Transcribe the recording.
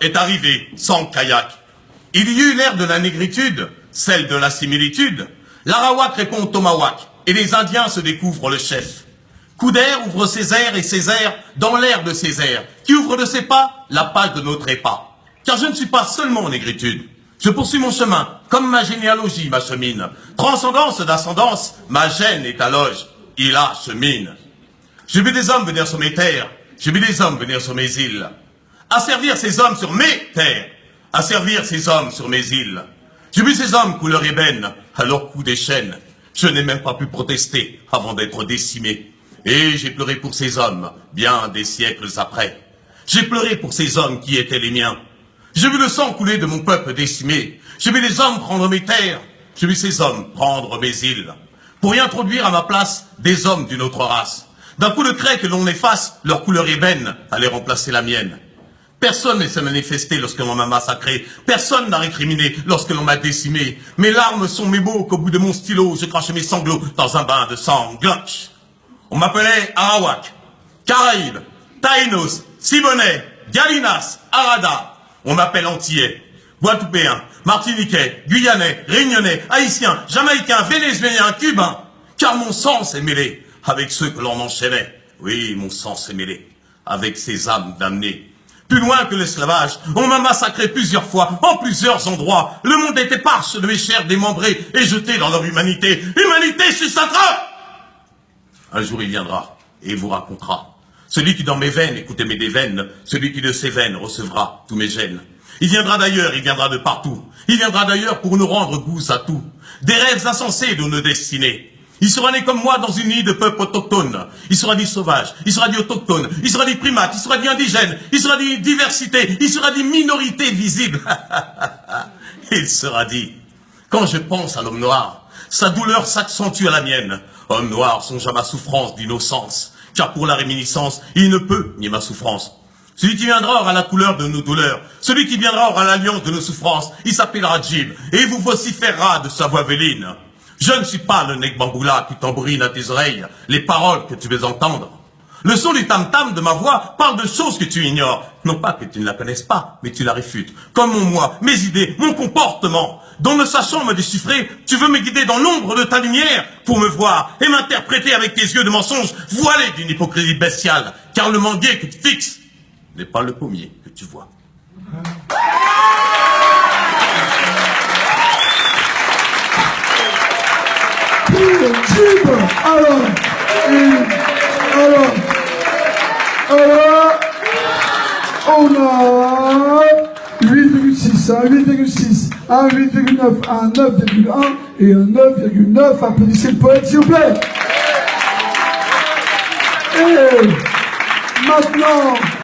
est arrivé sans kayak. Il y eut l'ère de la négritude, celle de la similitude. L'Arawak répond au Tomahawk, et les Indiens se découvrent le chef. Couder ouvre ses airs et ses airs dans l'air de ses airs, qui ouvre de ses pas la page de nos trépas. Car je ne suis pas seulement en négritude. Je poursuis mon chemin, comme ma généalogie m'achemine. Transcendance d'ascendance, ma gêne est à loge, il achemine. J'ai vu des hommes venir sur mes terres, j'ai vu des hommes venir sur mes îles. Asservir ces hommes sur mes terres, asservir ces hommes sur mes îles. J'ai vu ces hommes couleur ébène, à leur coup des chaînes. Je n'ai même pas pu protester avant d'être décimé. Et j'ai pleuré pour ces hommes, bien des siècles après. J'ai pleuré pour ces hommes qui étaient les miens. J'ai vu le sang couler de mon peuple décimé. J'ai vu les hommes prendre mes terres. J'ai vu ces hommes prendre mes îles. Pour y introduire à ma place des hommes d'une autre race. D'un coup de craie que l'on efface, leur couleur ébène allait remplacer la mienne. Personne ne s'est manifesté lorsque l'on m'a massacré. Personne n'a récriminé lorsque l'on m'a décimé. Mes larmes sont mes mots qu'au bout de mon stylo, je crache mes sanglots dans un bain de sang. Glotch. On m'appelait Arawak, Caraïbes, Taïnos, Siboney, Galinas, Arada. On m'appelle Antillais, Guadeloupéen, Martiniquais, Guyanais, Réunionnais, Haïtien, Jamaïcain, Vénézuélien, Cubain. Car mon sang s'est mêlé avec ceux que l'on enchaînait. Oui, mon sang s'est mêlé avec ces âmes damnées. Plus loin que l'esclavage, on m'a massacré plusieurs fois, en plusieurs endroits. Le monde est éparse de mes chairs démembrées et jeté dans leur humanité. Humanité sucera. Un jour il viendra et il vous racontera. Celui qui dans mes veines écoutez mes déveines, celui qui de ses veines recevra tous mes gènes. Il viendra d'ailleurs, il viendra de partout. Il viendra d'ailleurs pour nous rendre goût à tout. Des rêves insensés de nos destinées. Il sera né comme moi dans une île de peuple autochtone. Il sera dit sauvage, il sera dit autochtone, il sera dit primate, il sera dit indigène, il sera dit diversité, il sera dit minorité visible. Il sera dit, quand je pense à l'homme noir, sa douleur s'accentue à la mienne. Homme noir, songe à ma souffrance d'innocence, car pour la réminiscence, il ne peut nier ma souffrance. Celui qui viendra aura la couleur de nos douleurs. Celui qui viendra aura l'alliance de nos souffrances. Il s'appellera Jim, et il vous vociférera de sa voix véline. Je ne suis pas le Nekbamboula qui tambourine à tes oreilles les paroles que tu veux entendre. Le son du tam-tam de ma voix parle de choses que tu ignores. Non pas que tu ne la connaisses pas, mais tu la réfutes. Comme mon moi, mes idées, mon comportement. Dont ne sachant me déchiffrer, tu veux me guider dans l'ombre de ta lumière pour me voir et m'interpréter avec tes yeux de mensonge voilés d'une hypocrisie bestiale. Car le manguier que tu fixes n'est pas le pommier que tu vois. Alors, on a 8,6, un 8,6, un 8,9, un 9,1 et un 9,9. Applaudissez le poète, s'il vous plaît. Et maintenant...